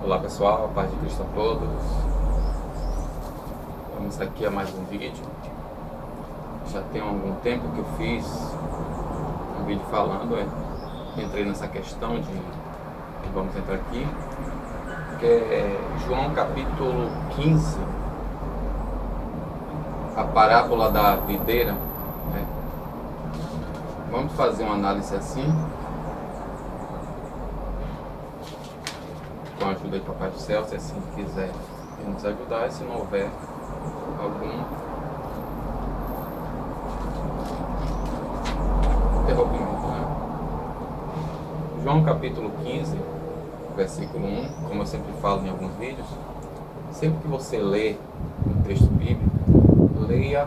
Olá pessoal, paz de Cristo a todos. Vamos aqui a mais um vídeo. Já tem algum tempo que eu fiz um vídeo falando, entrei nessa questão de que vamos entrar aqui, que é João capítulo 15, a parábola da videira, né? Vamos fazer uma análise assim, com a ajuda de Papai do Céu, se assim quiser nos ajudar, e se não houver algum interrompimento, né? João capítulo 15, versículo 1, como eu sempre falo em alguns vídeos, sempre que você lê um texto bíblico, leia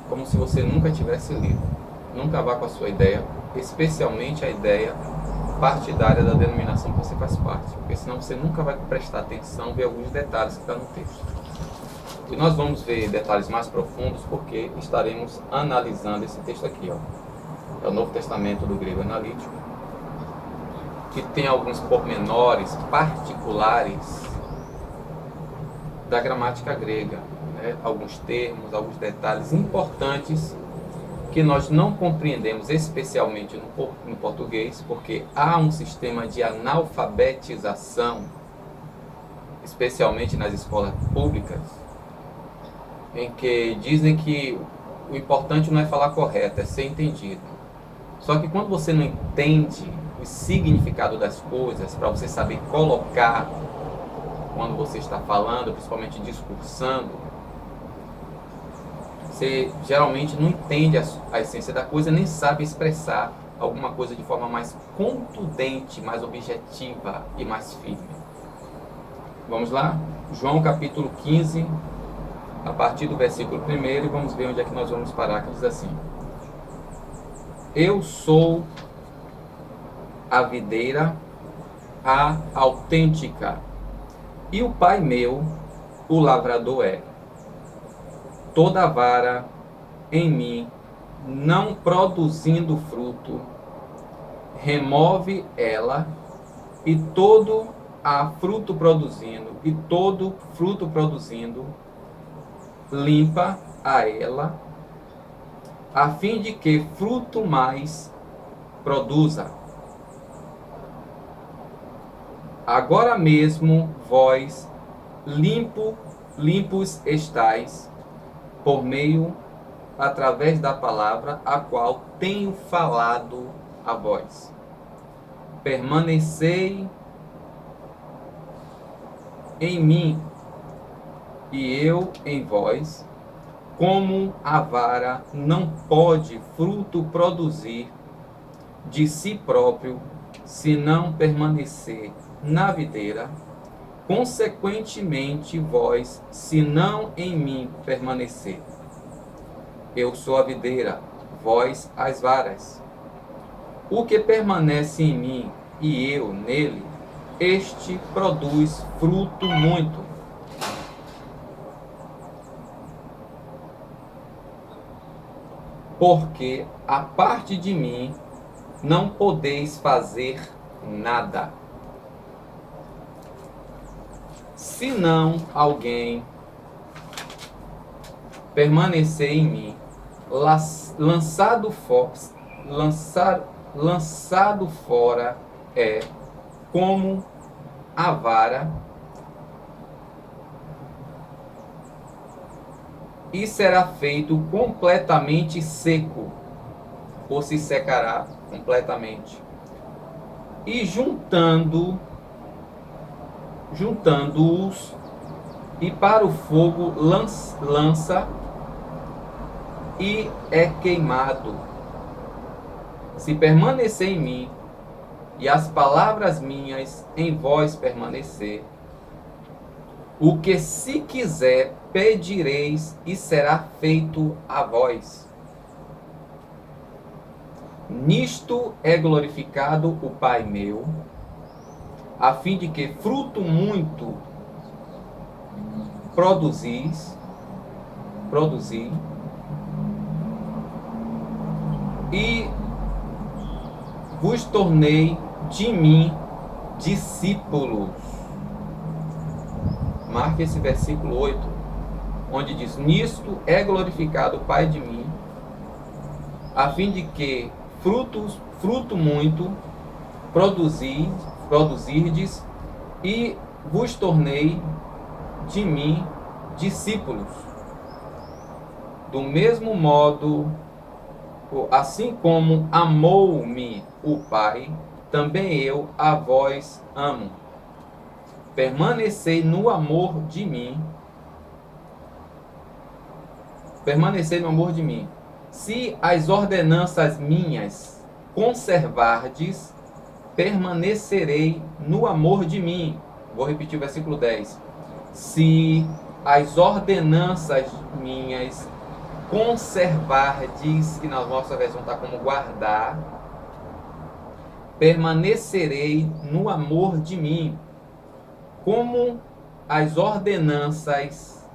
como se você nunca tivesse lido. Nunca vá com a sua ideia, especialmente a ideia partidária da denominação que você faz parte, porque senão você nunca vai prestar atenção, ver alguns detalhes que estão no texto. E nós vamos ver detalhes mais profundos porque estaremos analisando esse texto aqui, ó. É o Novo Testamento do grego analítico, que tem alguns pormenores particulares da gramática grega, né? Alguns termos, alguns detalhes importantes que nós não compreendemos, especialmente no português, porque há um sistema de analfabetização, especialmente nas escolas públicas, em que dizem que o importante não é falar correto, é ser entendido. Só que quando você não entende o significado das coisas, para você saber colocar quando você está falando, principalmente discursando, você geralmente não entende a essência da coisa, nem sabe expressar alguma coisa de forma mais contundente, mais objetiva e mais firme. Vamos lá? João capítulo 15, a partir do versículo 1, e vamos ver onde é que nós vamos parar, que diz assim: Eu sou a videira, a autêntica, e o Pai meu, o lavrador é. Toda vara em mim, não produzindo fruto, remove ela, e todo fruto produzindo, limpa a ela, a fim de que fruto mais produza. Agora mesmo vós limpos estáis, por meio, através da palavra, a qual tenho falado a vós. Permanecei em mim, e eu em vós, como a vara não pode fruto produzir de si próprio, se não permanecer na videira, consequentemente vós, se não em mim permanecer. Eu sou a videira, vós as varas. O que permanece em mim e eu nele, este produz fruto muito. Porque a parte de mim não podeis fazer nada. Se não alguém permanecer em mim, lançado fora é como a vara, e será feito completamente seco, ou se secará completamente. E juntando-os, e para o fogo lança, e é queimado. Se permanecer em mim, e as palavras minhas em vós permanecer, o que se quiser pedireis, e será feito a vós. Nisto é glorificado o Pai meu, a fim de que fruto muito produzi, e vos tornei de mim discípulos. Marque esse versículo 8, onde diz: nisto é glorificado o Pai de mim, a fim de que fruto muito produzirdes, e vos tornei de mim discípulos. Do mesmo modo, assim como amou-me o Pai, também eu a vós amo. Permanecei no amor de mim. Permanecei no amor de mim. Se as ordenanças minhas conservardes, permanecerei no amor de mim. Vou repetir o versículo 10. Se as ordenanças minhas conservardes, que na nossa versão está como guardar, permanecerei no amor de mim, como as ordenanças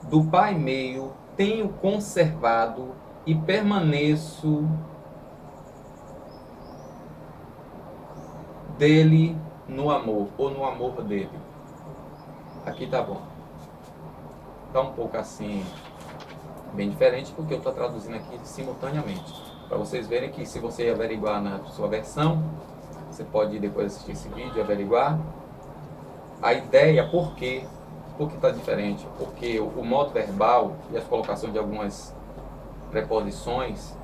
do Pai meu tenho conservado e permaneço dele no amor, ou no amor dele. Aqui tá bom. Tá um pouco assim, bem diferente, porque eu estou traduzindo aqui simultaneamente. Para vocês verem que se você averiguar na sua versão, você pode depois assistir esse vídeo e averiguar a ideia, por que está diferente. Porque o modo verbal e as colocações de algumas preposições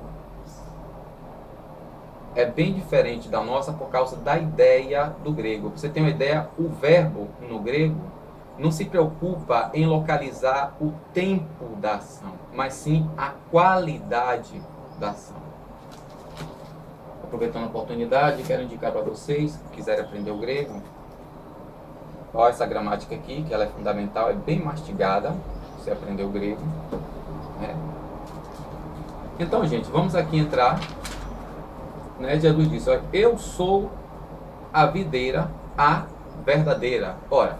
é bem diferente da nossa por causa da ideia do grego. Você tem uma ideia, o verbo no grego não se preocupa em localizar o tempo da ação, mas sim a qualidade da ação. Aproveitando a oportunidade, quero indicar para vocês que quiserem aprender o grego, olha essa gramática aqui, que ela é fundamental, é bem mastigada, você aprender o grego, né? Então, gente, vamos aqui entrar, né? Jesus disse: olha, eu sou a videira, a verdadeira. Ora,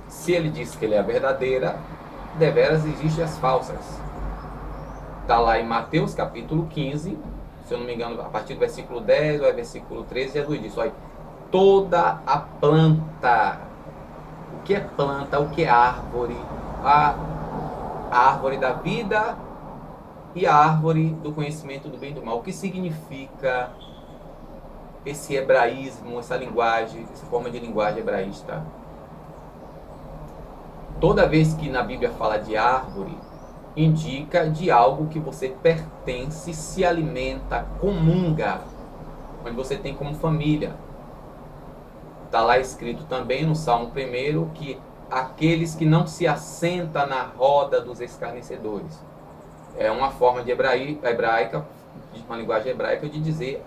se ele disse que ele é a verdadeira, deveras existem as falsas. Está lá em Mateus capítulo 15, se eu não me engano, a partir do versículo 10 ou versículo 13, Jesus disse: olha, toda a planta. O que é planta? O que é árvore? A árvore da vida e a árvore do conhecimento do bem e do mal. O que significa esse hebraísmo, essa linguagem, essa forma de linguagem hebraísta? Toda vez que na Bíblia fala de árvore, indica de algo que você pertence, se alimenta, comunga, onde você tem como família. Está lá escrito também no Salmo 1 que aqueles que não se assentam na roda dos escarnecedores. É uma forma de hebraica, uma linguagem hebraica de dizer,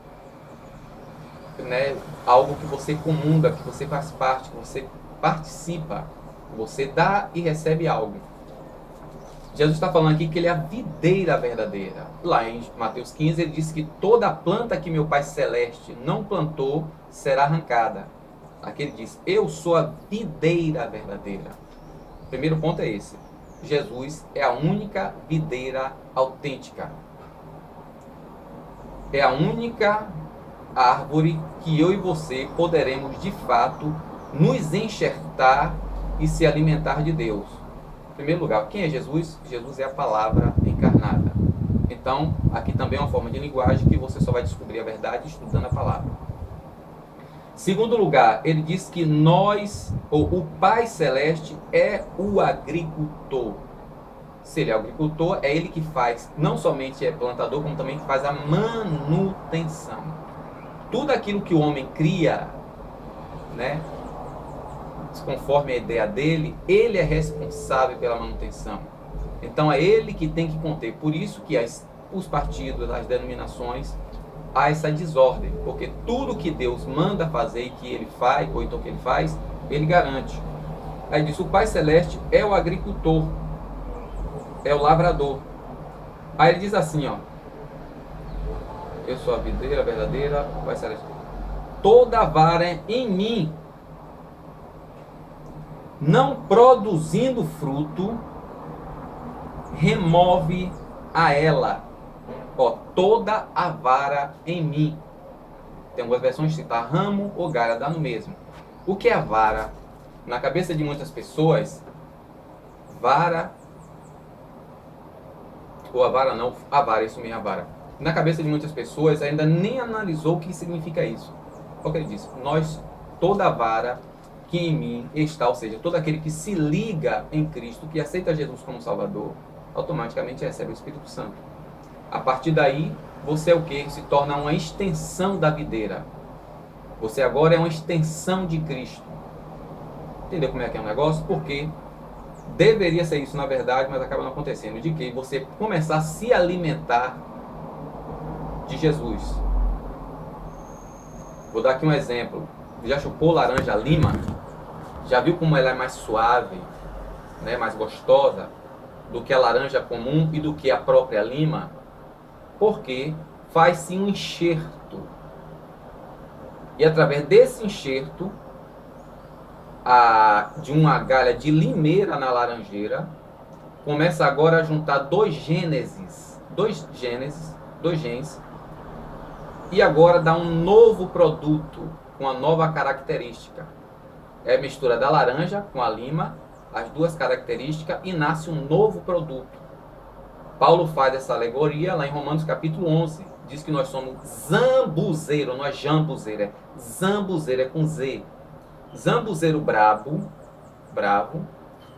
né, algo que você comunga, que você faz parte, que você participa, você dá e recebe algo. Jesus está falando aqui que ele é a videira verdadeira. Lá em Mateus 15 ele diz que toda planta que meu Pai Celeste não plantou será arrancada. Aqui ele diz: eu sou a videira verdadeira. O primeiro ponto é esse. Jesus é a única videira autêntica. É a única árvore que eu e você poderemos de fato nos enxertar e se alimentar de Deus. Em primeiro lugar, quem é Jesus? Jesus é a palavra encarnada. Então, aqui também é uma forma de linguagem que você só vai descobrir a verdade estudando a palavra. Segundo lugar, ele diz que nós, ou o Pai Celeste, é o agricultor. Se ele é o agricultor, é ele que faz, não somente é plantador, como também faz a manutenção. Tudo aquilo que o homem cria, né, conforme a ideia dele, ele é responsável pela manutenção. Então é ele que tem que conter. Por isso que os partidos, as denominações, há essa desordem, porque tudo que Deus manda fazer e que ele faz, ou então que ele faz, ele garante. Aí diz: o Pai Celeste é o agricultor, é o lavrador. Aí ele diz assim, ó: eu sou a videira verdadeira, o Pai Celeste. Toda vara em mim não produzindo fruto, remove a ela. Ó, toda a vara em mim. Tem algumas versões que citam ramo ou galha, dá no mesmo. O que é a vara? Na cabeça de muitas pessoas, vara, ou a vara não, a vara, isso mesmo, a vara. Na cabeça de muitas pessoas ainda nem analisou o que significa isso. Olha o que ele disse, toda vara que em mim está, ou seja, todo aquele que se liga em Cristo, que aceita Jesus como Salvador, automaticamente recebe o Espírito Santo. A partir daí, você é o que? Se torna uma extensão da videira. Você agora é uma extensão de Cristo. Entendeu como é que é o negócio? Porque deveria ser isso na verdade, mas acaba não acontecendo. De que você começar a se alimentar de Jesus. Vou dar aqui um exemplo. Já chupou laranja lima? Já viu como ela é mais suave, né, mais gostosa do que a laranja comum e do que a própria lima? Porque faz-se um enxerto. E através desse enxerto, de uma galha de limeira na laranjeira, começa agora a juntar dois genes, e agora dá um novo produto, com uma nova característica. É a mistura da laranja com a lima, as duas características, e nasce um novo produto. Paulo faz essa alegoria lá em Romanos capítulo 11. Diz que nós somos zambuzeiro, não é jambuzeiro, é zambuzeiro, é com Z. Zambuzeiro bravo,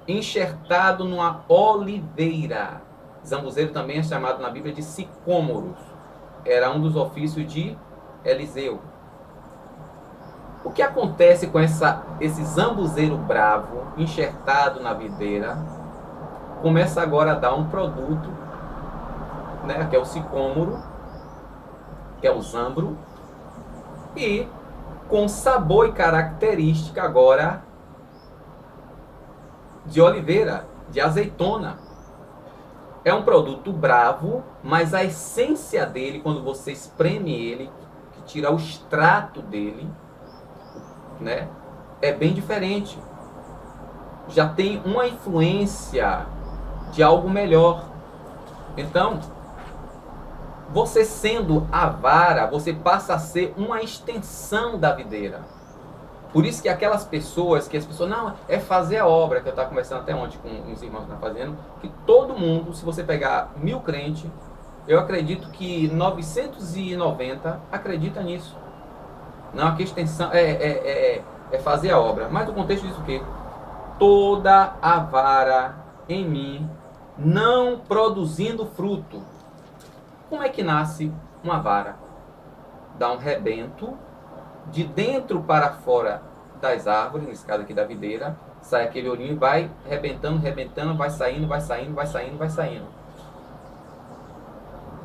enxertado numa oliveira. Zambuzeiro também é chamado na Bíblia de sicômoros. Era um dos ofícios de Eliseu. O que acontece com esse zambuzeiro bravo, enxertado na videira? Começa agora a dar um produto, né, que é o sicômoro, que é o zambro, e com sabor e característica agora de oliveira, de azeitona. É um produto bravo, mas a essência dele, quando você espreme ele, que tira o extrato dele, né, é bem diferente. Já tem uma influência de algo melhor. Então, você sendo a vara, você passa a ser uma extensão da videira. Por isso que aquelas pessoas, não, é fazer a obra, que eu estava conversando até ontem com uns irmãos que estão fazendo, que todo mundo, se você pegar 1000 crentes, eu acredito que 990 acredita nisso. Não, aqui extensão é fazer a obra. Mas o contexto diz o quê? Toda a vara em mim não produzindo fruto. Como é que nasce uma vara? Dá um rebento, de dentro para fora das árvores, nesse caso aqui da videira, sai aquele olhinho e vai rebentando, vai saindo.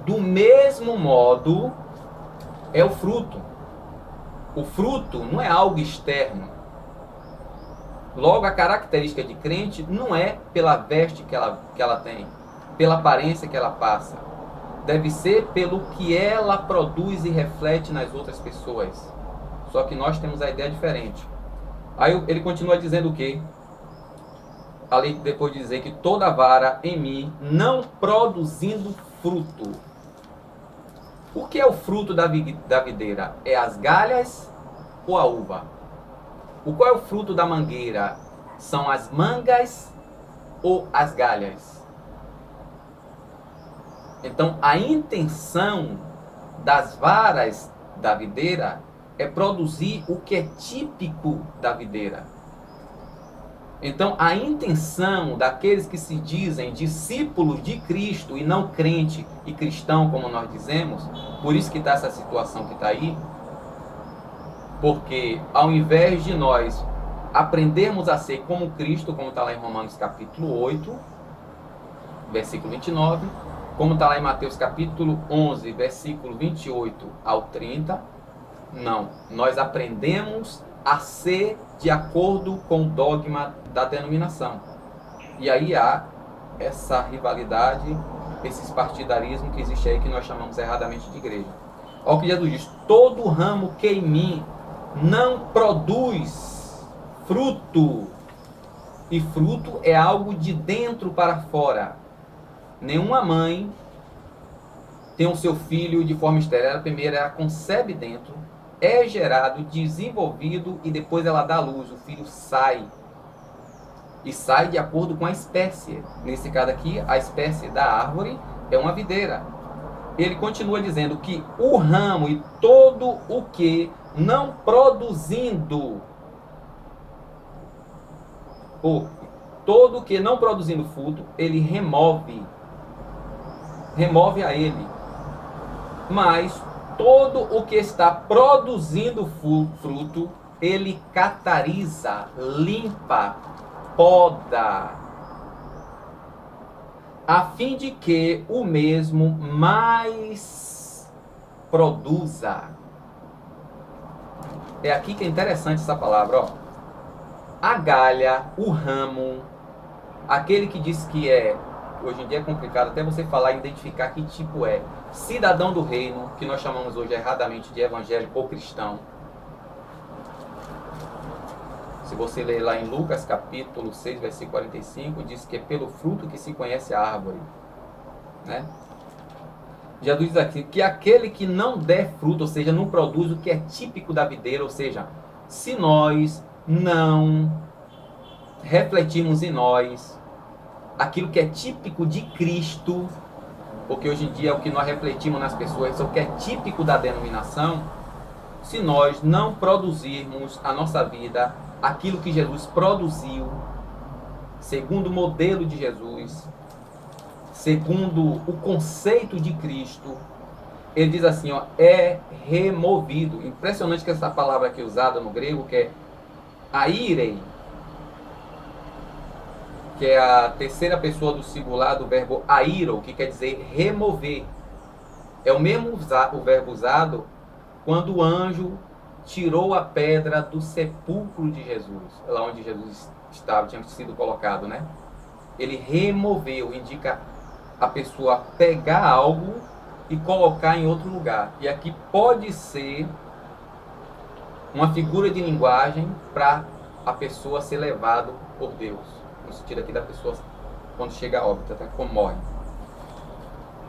Do mesmo modo, é o fruto. O fruto não é algo externo. Logo, a característica de crente não é pela veste que ela tem, pela aparência que ela passa. Deve ser pelo que ela produz e reflete nas outras pessoas. Só que nós temos a ideia diferente. Aí ele continua dizendo o quê? Ali depois de dizer que toda vara em mim não produzindo fruto. O que é o fruto da videira? É as galhas ou a uva? Qual é o fruto da mangueira? São as mangas ou as galhas? Então, a intenção das varas da videira é produzir o que é típico da videira. Então, a intenção daqueles que se dizem discípulos de Cristo e não crente e cristão, como nós dizemos, por isso que está essa situação que está aí, porque ao invés de nós aprendermos a ser como Cristo, como está lá em Romanos capítulo 8, versículo 29, como está lá em Mateus capítulo 11, versículo 28 ao 30, não. Nós aprendemos a ser de acordo com o dogma da denominação. E aí há essa rivalidade, esses partidarismos que existe aí, que nós chamamos erradamente de igreja. Olha o que Jesus diz: todo ramo que em mim não produz fruto. E fruto é algo de dentro para fora. Nenhuma mãe tem o seu filho de forma estéril. Primeiro ela concebe dentro, é gerado, desenvolvido e depois ela dá à luz. O filho sai e sai de acordo com a espécie. Nesse caso aqui, a espécie da árvore é uma videira. Ele continua dizendo que o ramo e todo o que não produzindo, ou todo o que não produzindo fruto, ele remove a ele. Mas todo o que está produzindo fruto, ele catariza, limpa, poda, a fim de que o mesmo mais produza. É aqui que é interessante essa palavra, ó. A galha, o ramo, aquele que diz que é, hoje em dia é complicado até você falar e identificar que tipo é, cidadão do reino, que nós chamamos hoje erradamente de evangélico ou cristão. Se você ler lá em Lucas capítulo 6, versículo 45, diz que é pelo fruto que se conhece a árvore, né? Jesus diz aqui que aquele que não der fruto, ou seja, não produz o que é típico da videira, ou seja, se nós não refletirmos em nós aquilo que é típico de Cristo, porque hoje em dia é o que nós refletimos nas pessoas, é o que é típico da denominação, se nós não produzirmos a nossa vida aquilo que Jesus produziu, segundo o modelo de Jesus, segundo o conceito de Cristo, ele diz assim, ó, é removido. Impressionante que essa palavra aqui usada no grego, que é airei, que é a terceira pessoa do singular do verbo airo, que quer dizer remover. É o mesmo o verbo usado quando o anjo tirou a pedra do sepulcro de Jesus, lá onde Jesus estava, tinha sido colocado, né? Ele removeu, indica a pessoa pegar algo e colocar em outro lugar. E aqui pode ser uma figura de linguagem para a pessoa ser levada por Deus. No sentido aqui da pessoa, quando chega a óbito, até como morre.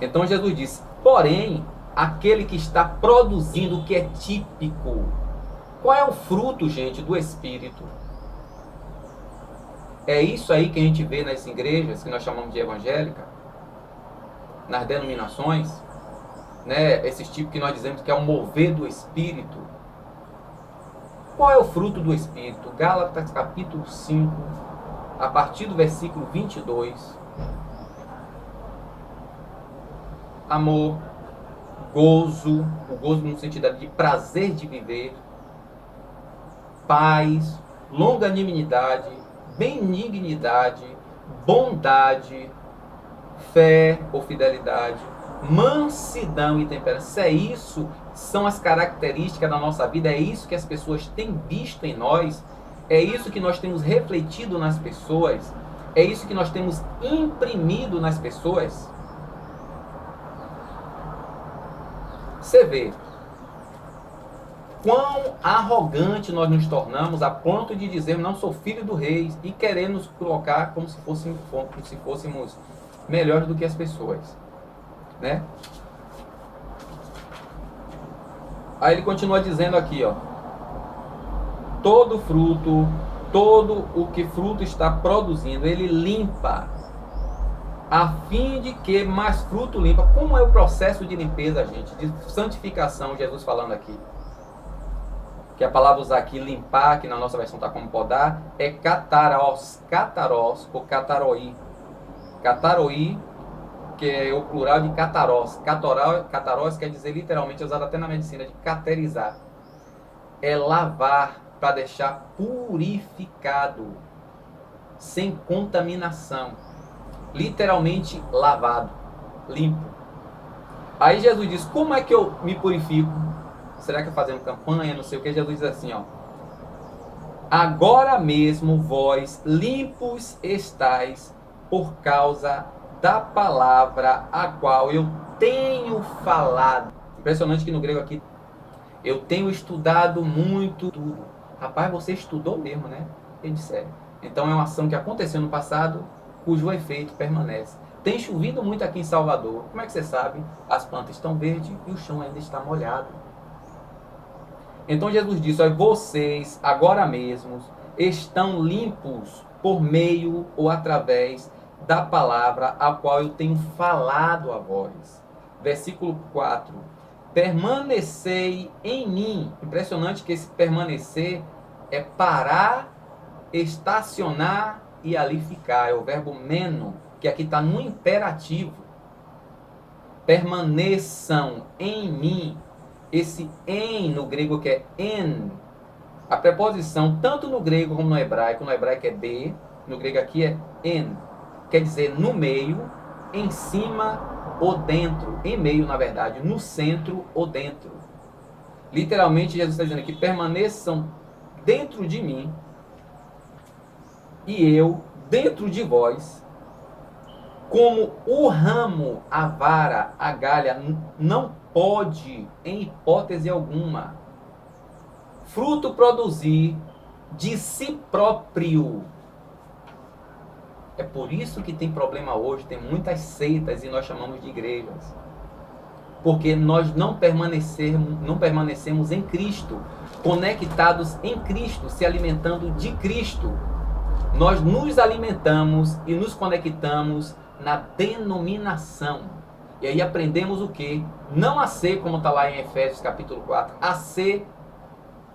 Então Jesus disse, porém, aquele que está produzindo o que é típico. Qual é o fruto, gente, do Espírito? É isso aí que a gente vê nas igrejas, que nós chamamos de evangélica, nas denominações, né? Esses tipos que nós dizemos que é o mover do Espírito. Qual é o fruto do Espírito? Gálatas capítulo 5, a partir do versículo 22. Amor, gozo, o gozo no sentido de prazer de viver, paz, longanimidade, benignidade, bondade, fé ou fidelidade, mansidão e temperança. Isso são as características da nossa vida, é isso que as pessoas têm visto em nós, é isso que nós temos refletido nas pessoas, é isso que nós temos imprimido nas pessoas. Você vê quão arrogante nós nos tornamos a ponto de dizer não sou filho do rei e querer nos colocar como se fôssemos melhores do que as pessoas, né? Aí ele continua dizendo aqui, ó, todo fruto, todo o que fruto está produzindo, ele limpa, a fim de que mais fruto limpa. Como é o processo de limpeza, gente, de santificação, Jesus falando aqui? Que a palavra usar aqui, limpar, que na nossa versão está como podar, é kataros ou kataroi. Kataroi, que é o plural de kataros. Kataros quer dizer literalmente, usado até na medicina, de caterizar. É lavar para deixar purificado, sem contaminação. Literalmente lavado, limpo. Aí Jesus diz, como é que eu me purifico? Será que é fazendo campanha, não sei o que? Jesus diz assim, ó, agora mesmo vós limpos estáis por causa da palavra a qual eu tenho falado. Impressionante que no grego aqui, eu tenho estudado muito tudo. Rapaz, você estudou mesmo, né? Ele disse, então é uma ação que aconteceu no passado, cujo efeito permanece. Tem chovido muito aqui em Salvador. Como é que você sabe? As plantas estão verdes e o chão ainda está molhado. Então Jesus disse, ó, vocês agora mesmos estão limpos por meio ou através da palavra a qual eu tenho falado a vós. Versículo 4. Permanecei em mim. Impressionante que esse permanecer é parar, estacionar e ali ficar. É o verbo meno, que aqui está no imperativo. Permaneçam em mim. Esse em no grego que é en. A preposição, tanto no grego como no hebraico é be, no grego aqui é en. Quer dizer no meio, em cima ou dentro. Em meio, na verdade, no centro ou dentro. Literalmente, Jesus está dizendo aqui, permaneçam dentro de mim e eu dentro de vós, como o ramo, a vara, a galha, não pode, em hipótese alguma, fruto produzir de si próprio. É por isso que tem problema hoje, tem muitas seitas e nós chamamos de igrejas. Porque nós não permanecemos em Cristo, conectados em Cristo, se alimentando de Cristo. Nós nos alimentamos e nos conectamos na denominação. E aí aprendemos o quê? Não a ser, como está lá em Efésios capítulo 4, a ser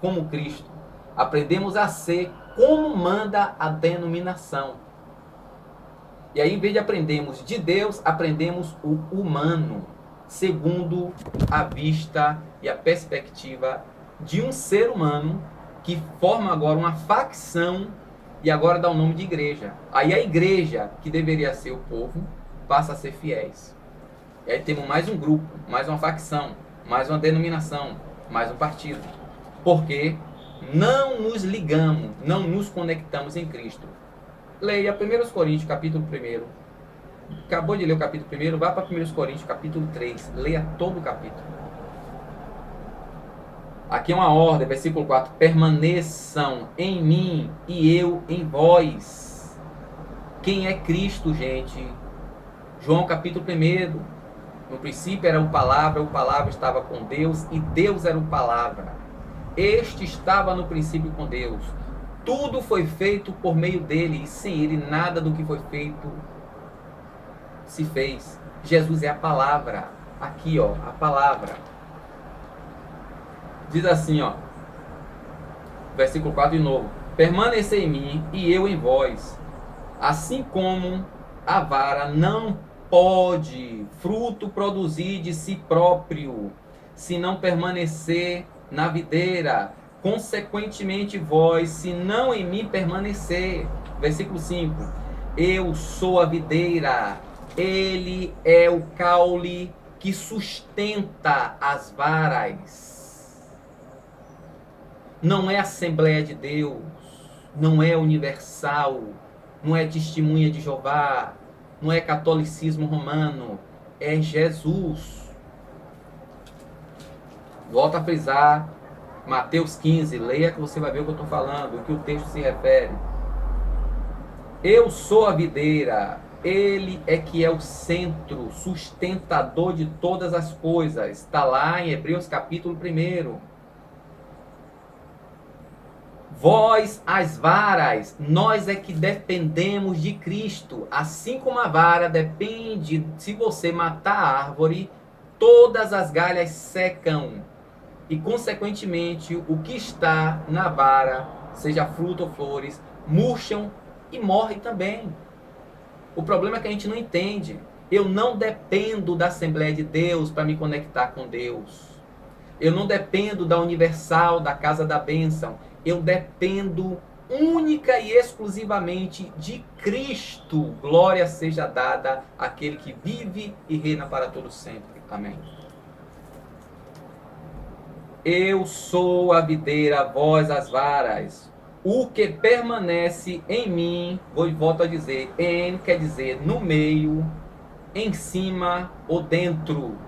como Cristo. Aprendemos a ser como manda a denominação. E aí, em vez de aprendermos de Deus, aprendemos o humano, segundo a vista e a perspectiva de um ser humano que forma agora uma facção e agora dá o nome de igreja. Aí a igreja, que deveria ser o povo, passa a ser fiéis. E aí temos mais um grupo, mais uma facção, mais uma denominação, mais um partido. Porque não nos ligamos, não nos conectamos em Cristo. Leia 1 Coríntios, capítulo 1. Acabou de ler o capítulo 1, vá para 1 Coríntios, capítulo 3. Leia todo o capítulo. Aqui é uma ordem, versículo 4. Permaneçam em mim e eu em vós. Quem é Cristo, gente? João, capítulo 1. No princípio era o palavra estava com Deus e Deus era o palavra. Este estava no princípio com Deus. Tudo foi feito por meio dele e sem ele nada do que foi feito se fez. Jesus é a palavra. Aqui, ó, a palavra. Diz assim, ó. Versículo 4 de novo. Permanecei em mim e eu em vós. Assim como a vara não pode fruto produzir de si próprio, se não permanecer na videira. Consequentemente vós, se não em mim permanecer. Versículo 5. Eu sou a videira, ele é o caule que sustenta as varas. Não é Assembleia de Deus, não é Universal, não é Testemunha de Jeová, não é catolicismo romano, é Jesus. Volto a frisar, Mateus 15, leia que você vai ver o que eu estou falando, o que o texto se refere. Eu sou a videira, ele é que é o centro, sustentador de todas as coisas. Está lá em Hebreus capítulo 1. Vós, as varas, nós é que dependemos de Cristo. Assim como a vara depende, se você matar a árvore, todas as galhas secam. E, consequentemente, o que está na vara, seja fruto ou flores, murcham e morrem também. O problema é que a gente não entende. Eu não dependo da Assembleia de Deus para me conectar com Deus. Eu não dependo da Universal, da Casa da Bênção. Eu dependo única e exclusivamente de Cristo. Glória seja dada àquele que vive e reina para todo sempre. Amém. Eu sou a videira, vós as varas. O que permanece em mim, volto a dizer, em quer dizer no meio, em cima ou dentro.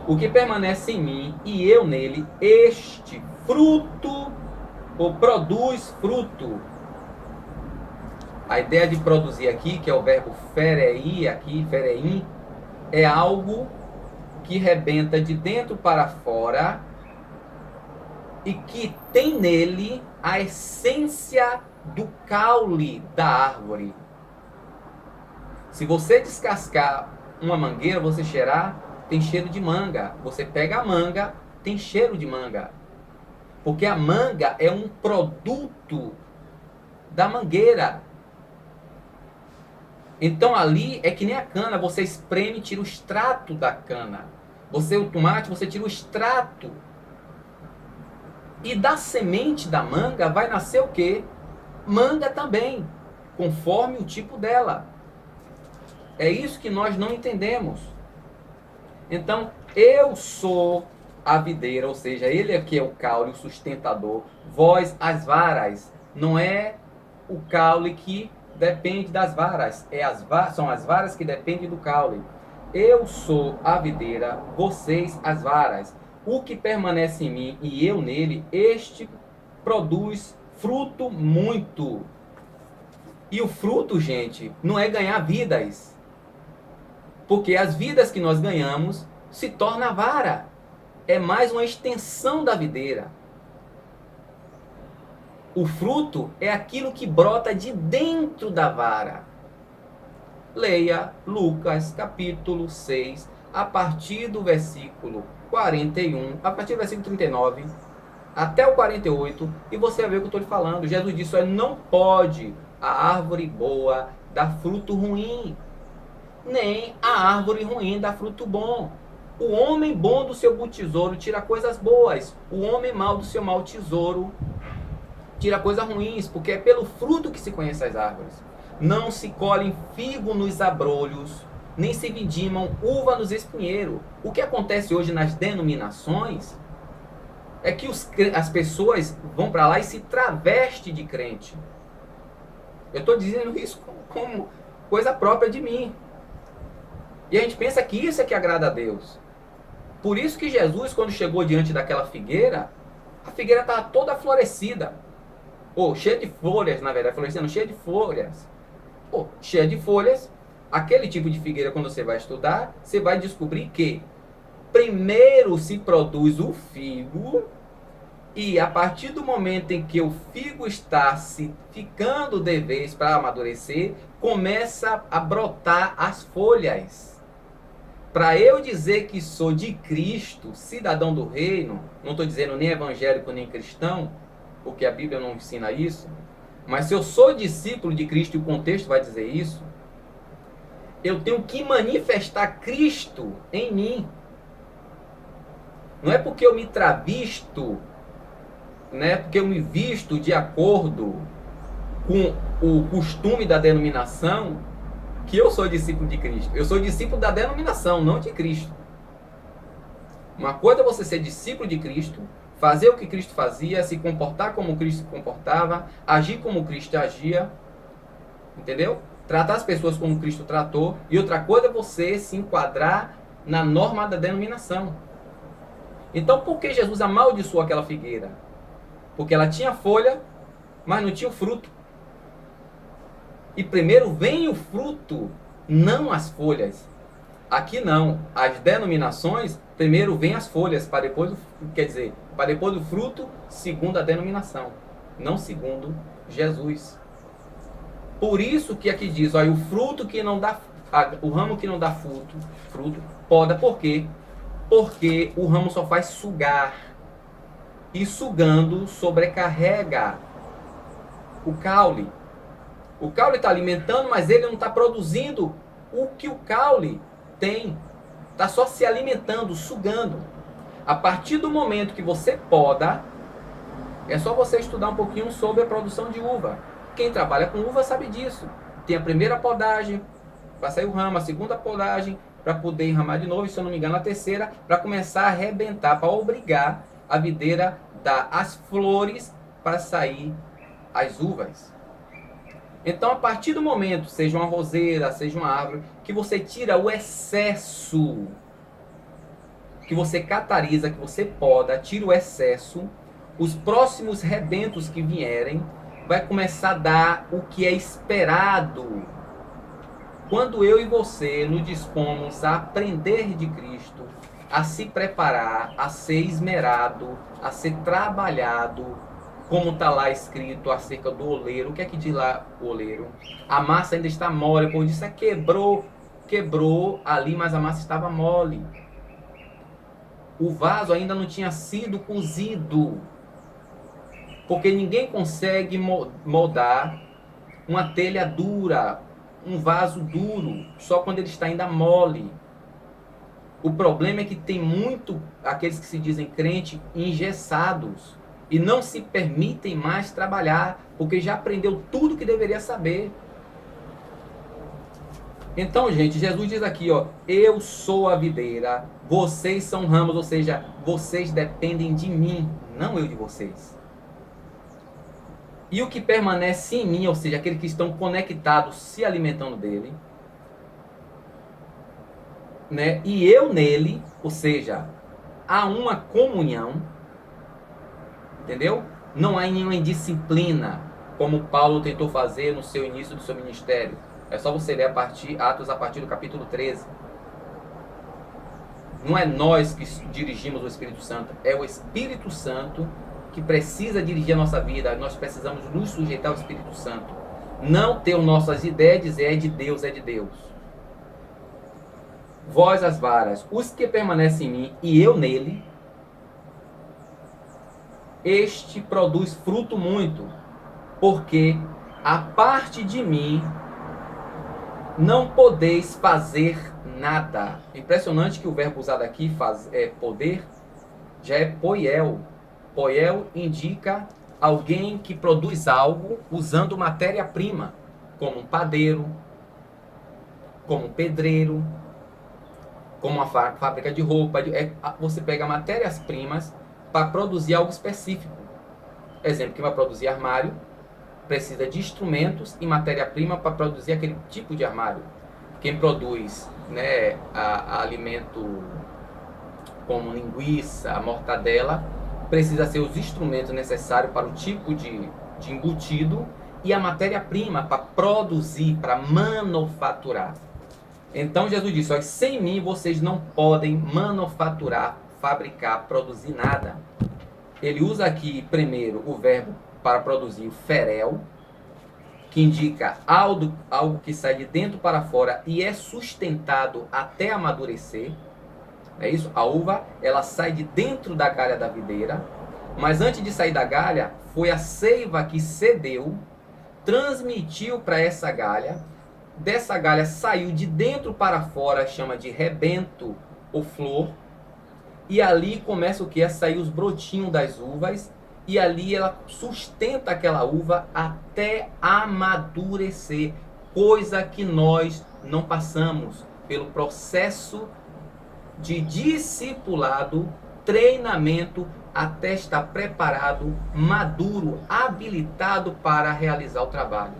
O que permanece em mim e eu nele, este fruto, ou produz fruto. A ideia de produzir aqui, que é o verbo ferei, aqui, fereim, é algo que rebenta de dentro para fora e que tem nele a essência do caule da árvore. Se você descascar uma mangueira, você cheirar, tem cheiro de manga. Você pega a manga, tem cheiro de manga. Porque a manga é um produto da mangueira. Então ali é que nem a cana, você espreme e tira o extrato da cana. O tomate, você tira o extrato. E da semente da manga vai nascer o quê? Manga também, conforme o tipo dela. É isso que nós não entendemos. Então, eu sou a videira, ou seja, ele aqui é o caule, o sustentador. Vós, as varas. Não é o caule que depende das varas. São as varas que dependem do caule. Eu sou a videira, vocês as varas. O que permanece em mim e eu nele, este produz fruto muito. E o fruto, gente, não é ganhar vidas. Porque as vidas que nós ganhamos se torna a vara. É mais uma extensão da videira. O fruto é aquilo que brota de dentro da vara. Leia Lucas capítulo 6, a partir do versículo 41, a partir do versículo 39, até o 48, e você vai ver o que eu estou lhe falando. Jesus disse, não pode a árvore boa dar fruto ruim, nem a árvore ruim dar fruto bom. O homem bom do seu bom tesouro tira coisas boas, o homem mau do seu mau tesouro tira coisas ruins, porque é pelo fruto que se conhece as árvores. Não se colhem figo nos abrolhos, nem se vindimam uva nos espinheiros. O que acontece hoje nas denominações é que as pessoas vão para lá e se travestem de crente. Eu estou dizendo isso como coisa própria de mim. E a gente pensa que isso é que agrada a Deus. Por isso que Jesus, quando chegou diante daquela figueira, a figueira estava toda florescida. Ou cheia de folhas, na verdade, florescendo, cheia de folhas. Cheia de folhas, aquele tipo de figueira, quando você vai estudar, você vai descobrir que primeiro se produz o figo, e a partir do momento em que o figo está se ficando de vez para amadurecer, começa a brotar as folhas. Para eu dizer que sou de Cristo, cidadão do reino, não estou dizendo nem evangélico nem cristão, porque a Bíblia não ensina isso, mas se eu sou discípulo de Cristo e o contexto vai dizer isso, eu tenho que manifestar Cristo em mim. Não é porque eu me travisto, não é porque eu me visto de acordo com o costume da denominação que eu sou discípulo de Cristo. Eu sou discípulo da denominação, não de Cristo. Uma coisa é você ser discípulo de Cristo, fazer o que Cristo fazia, se comportar como Cristo se comportava, agir como Cristo agia, entendeu? Tratar as pessoas como Cristo tratou. E outra coisa é você se enquadrar na norma da denominação. Então, por que Jesus amaldiçoou aquela figueira? Porque ela tinha folha, mas não tinha o fruto. E primeiro vem o fruto, não as folhas. Aqui não. As denominações, primeiro vem as folhas, para depois, para depois do fruto, segundo a denominação, não segundo Jesus. Por isso que aqui diz, olha, o fruto que não dá, o ramo que não dá fruto, poda. Por quê? Porque o ramo só faz sugar. E sugando sobrecarrega o caule. O caule está alimentando, mas ele não está produzindo o que o caule tem. Está só se alimentando, sugando. A partir do momento que você poda, é só você estudar um pouquinho sobre a produção de uva. Quem trabalha com uva sabe disso. Tem a primeira podagem, para sair o ramo, a segunda podagem, para poder enramar de novo, e se eu não me engano, a terceira, para começar a arrebentar, para obrigar a videira a dar as flores para sair as uvas. Então, a partir do momento, seja uma roseira, seja uma árvore, que você tira o excesso, que você catariza, que você poda, tira o excesso, os próximos rebentos que vierem, vai começar a dar o que é esperado. Quando eu e você nos dispomos a aprender de Cristo, a se preparar, a ser esmerado, a ser trabalhado, como está lá escrito acerca do oleiro. O que é que diz lá o oleiro? A massa ainda está mole, por isso quebrou ali, mas a massa estava mole. O vaso ainda não tinha sido cozido, porque ninguém consegue moldar uma telha dura, um vaso duro, só quando ele está ainda mole. O problema é que tem muito aqueles que se dizem crente engessados e não se permitem mais trabalhar, porque já aprendeu tudo que deveria saber. Então, gente, Jesus diz aqui, ó, eu sou a videira, vocês são ramos, ou seja, vocês dependem de mim, não eu de vocês. E o que permanece em mim, ou seja, aqueles que estão conectados, se alimentando dele, né? E eu nele, ou seja, há uma comunhão, entendeu? Não há nenhuma indisciplina, como Paulo tentou fazer no seu início do seu ministério. É só você ler Atos a partir do capítulo 13. Não é nós que dirigimos o Espírito Santo, é o Espírito Santo que precisa dirigir a nossa vida. Nós precisamos nos sujeitar ao Espírito Santo. Não ter nossas ideias, dizer é de Deus, é de Deus. Vós as varas, os que permanecem em mim e eu nele, este produz fruto muito, porque a parte de mim não podeis fazer nada. Impressionante que o verbo usado aqui poder, já é poiel. Poiel indica alguém que produz algo usando matéria-prima, como um padeiro, como um pedreiro, como uma fábrica de roupa. Você pega matérias-primas para produzir algo específico. Exemplo, quem vai produzir armário precisa de instrumentos e matéria-prima para produzir aquele tipo de armário. Quem produz, né, alimento como linguiça, mortadela, precisa ser os instrumentos necessários para o tipo de embutido e a matéria-prima para produzir, para manufaturar. Então Jesus disse, ó, sem mim vocês não podem manufaturar, fabricar, produzir nada. Ele usa aqui primeiro o verbo para produzir ferel, que indica algo que sai de dentro para fora e é sustentado até amadurecer. É isso? A uva, ela sai de dentro da galha da videira, mas antes de sair da galha, foi a seiva que cedeu, transmitiu para essa galha, dessa galha saiu de dentro para fora, chama de rebento ou flor, e ali começa o que? A sair os brotinhos das uvas, e ali ela sustenta aquela uva até amadurecer, coisa que nós não passamos pelo processo de discipulado, treinamento, até estar preparado, maduro, habilitado para realizar o trabalho.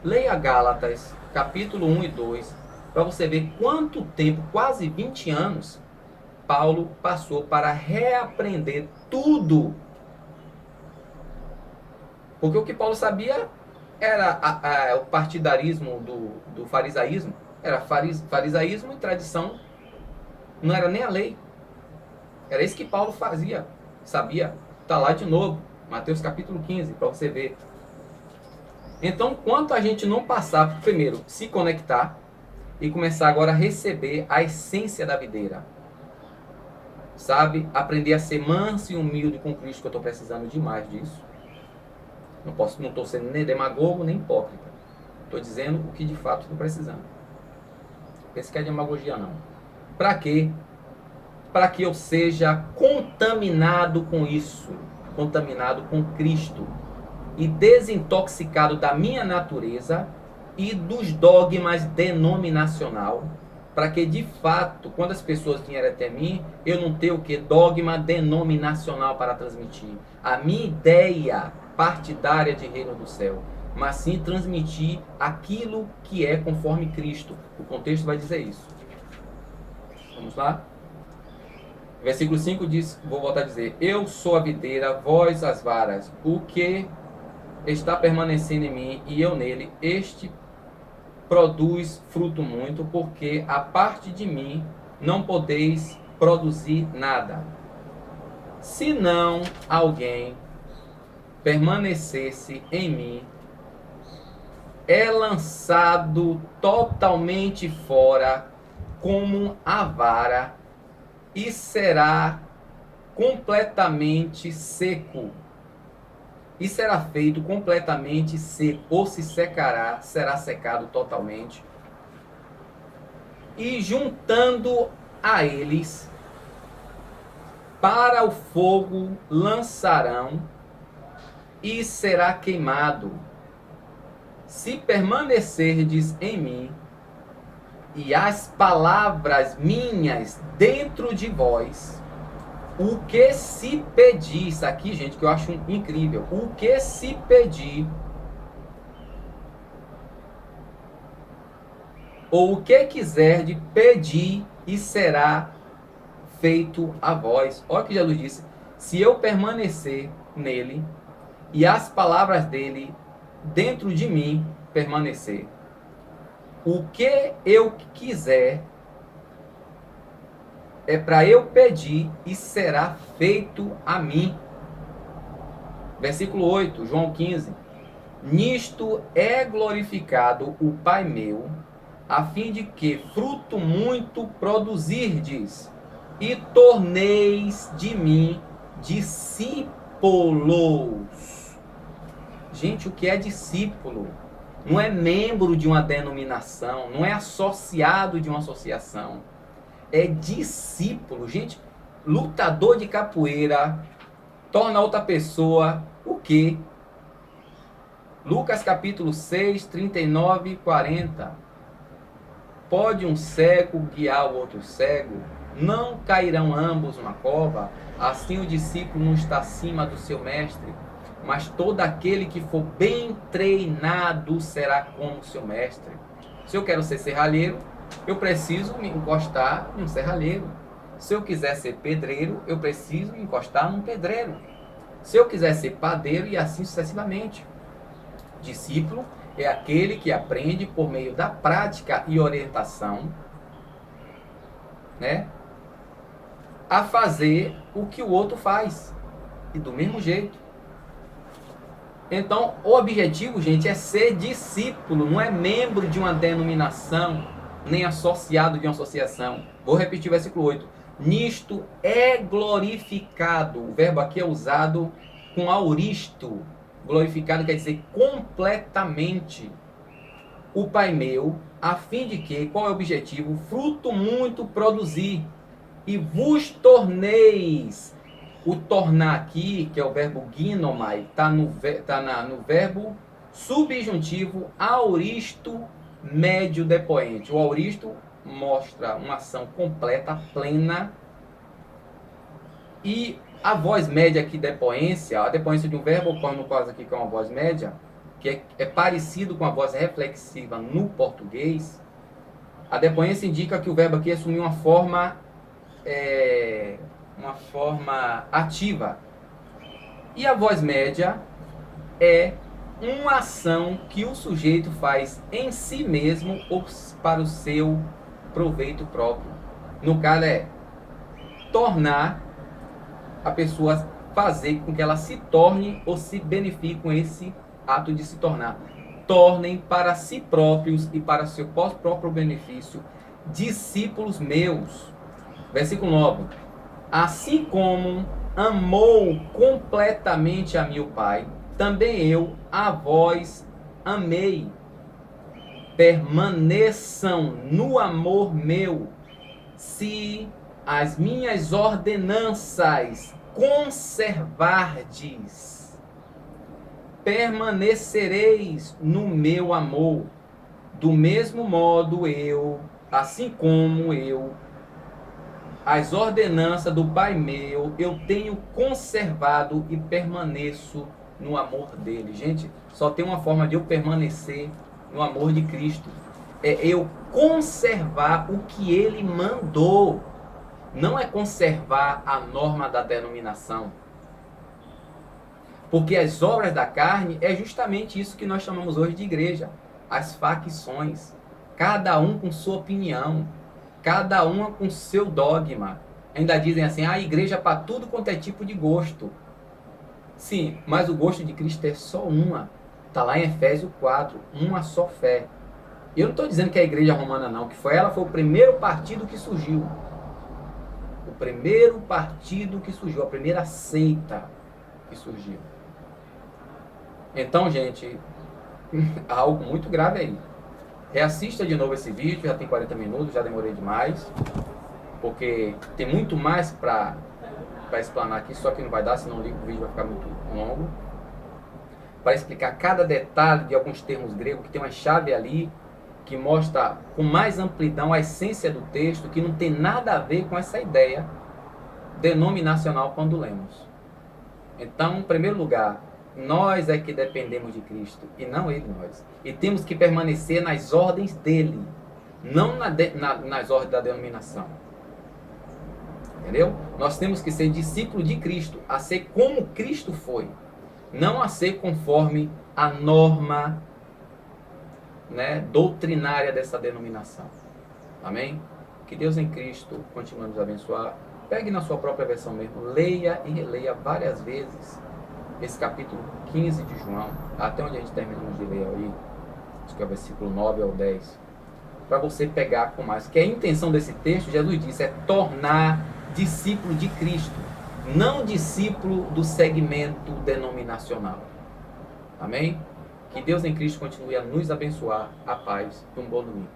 Leia Gálatas, capítulo 1 e 2, para você ver quanto tempo, quase 20 anos, Paulo passou para reaprender tudo. Porque o que Paulo sabia era o partidarismo do farisaísmo, era farisaísmo e tradição, não era nem a lei. Era isso que Paulo fazia, sabia. Está lá de novo, Mateus capítulo 15, para você ver. Então, quanto a gente não passar, primeiro, se conectar e começar agora a receber a essência da videira. Sabe? Aprender a ser manso e humilde com Cristo, que eu estou precisando demais disso. Não estou sendo nem demagogo, nem hipócrita. Estou dizendo o que de fato estou precisando. Pense que é demagogia, não. Para quê? Para que eu seja contaminado com isso, contaminado com Cristo e desintoxicado da minha natureza e dos dogmas denominacional, para que de fato, quando as pessoas vierem até mim, eu não tenha o que? Dogma denominacional para transmitir. A minha ideia partidária de reino do céu, mas sim transmitir aquilo que é conforme Cristo. O contexto vai dizer isso. Vamos lá? Versículo 5 diz, vou voltar a dizer, eu sou a videira, vós as varas, o que está permanecendo em mim e eu nele, este produz fruto muito, porque a parte de mim não podeis produzir nada. Se não alguém permanecesse em mim, é lançado totalmente fora como a vara e será completamente seco. E será feito completamente seco, ou se secará, será secado totalmente. E juntando a eles, para o fogo lançarão, e será queimado. Se permanecerdes em mim, e as palavras minhas dentro de vós, o que se pedir, isso aqui, gente, que eu acho incrível, o que se pedir, ou o que quiser de pedir, e será feito a vós. Olha o que Jesus disse: se eu permanecer nele, e as palavras dele dentro de mim permanecer, o que eu quiser é para eu pedir e será feito a mim. Versículo 8, João 15. Nisto é glorificado o Pai meu, a fim de que fruto muito produzirdes, e torneis de mim discípulos. Gente, o que é discípulo? Não é membro de uma denominação, não é associado de uma associação. É discípulo. Gente, lutador de capoeira torna outra pessoa o quê? Lucas capítulo 6, 39 e 40. Pode um cego guiar o outro cego? Não cairão ambos numa cova? Assim o discípulo não está acima do seu mestre, mas todo aquele que for bem treinado será como seu mestre. Se eu quero ser serralheiro, eu preciso me encostar em um serralheiro. Se eu quiser ser pedreiro, eu preciso me encostar num pedreiro. Se eu quiser ser padeiro, e assim sucessivamente. Discípulo é aquele que aprende por meio da prática e orientação, né, a fazer o que o outro faz, e do mesmo jeito. Então, o objetivo, gente, é ser discípulo, não é membro de uma denominação, nem associado de uma associação. Vou repetir o versículo 8. Nisto é glorificado. O verbo aqui é usado com auristo. Glorificado quer dizer completamente. O Pai meu, a fim de que, qual é o objetivo? Fruto muito produzir, e vos torneis. O tornar aqui, que é o verbo ginomai, está no verbo subjuntivo auristo médio depoente. O auristo mostra uma ação completa, plena, e a voz média aqui, depoência, a depoência de um verbo ocorre no caso aqui, que é uma voz média, que é parecido com a voz reflexiva no português. A depoência indica que o verbo aqui assumiu uma forma ativa. E a voz média é uma ação que o sujeito faz em si mesmo ou para o seu proveito próprio. No caso é tornar a pessoa, fazer com que ela se torne ou se beneficie com esse ato de se tornar. Tornem para si próprios e para seu próprio benefício discípulos meus. Versículo 9. Assim como amou completamente a mim o Pai, também eu a vós amei. Permaneçam no amor meu. Se as minhas ordenanças conservardes, permanecereis no meu amor. Do mesmo modo eu, assim como eu, as ordenanças do Pai meu, eu tenho conservado e permaneço no amor dele. Gente, só tem uma forma de eu permanecer no amor de Cristo. É eu conservar o que ele mandou. Não é conservar a norma da denominação. Porque as obras da carne é justamente isso que nós chamamos hoje de igreja. As facções. Cada um com sua opinião. Cada uma com seu dogma. ainda dizem assim, a igreja para tudo quanto é tipo de gosto. Sim, mas o gosto de Cristo é só uma. Está lá em Efésios 4, uma só fé. Eu não estou dizendo que é a igreja romana não, que ela foi o primeiro partido que surgiu. O primeiro partido que surgiu, a primeira seita que surgiu. Então, gente, há algo muito grave aí. Reassista de novo esse vídeo, já tem 40 minutos, já demorei demais. Porque tem muito mais para explanar aqui, só que não vai dar, senão o vídeo vai ficar muito longo. Para explicar cada detalhe de alguns termos gregos, que tem uma chave ali, que mostra com mais amplidão a essência do texto, que não tem nada a ver com essa ideia denominacional quando lemos. Então, em primeiro lugar, nós é que dependemos de Cristo, e não Ele nós. E temos que permanecer nas ordens dEle, não nas ordens da denominação. Entendeu? Nós temos que ser discípulos de Cristo, a ser como Cristo foi, não a ser conforme a norma, né, doutrinária dessa denominação. Amém? Que Deus em Cristo continue a nos abençoar. Pegue na sua própria versão mesmo, leia e releia várias vezes esse capítulo 15 de João, até onde a gente terminamos de ler aí, acho que é o versículo 9 ao 10, para você pegar com mais. Que a intenção desse texto, Jesus disse, é tornar discípulo de Cristo, não discípulo do segmento denominacional. Amém? Que Deus em Cristo continue a nos abençoar. A paz e um bom domingo.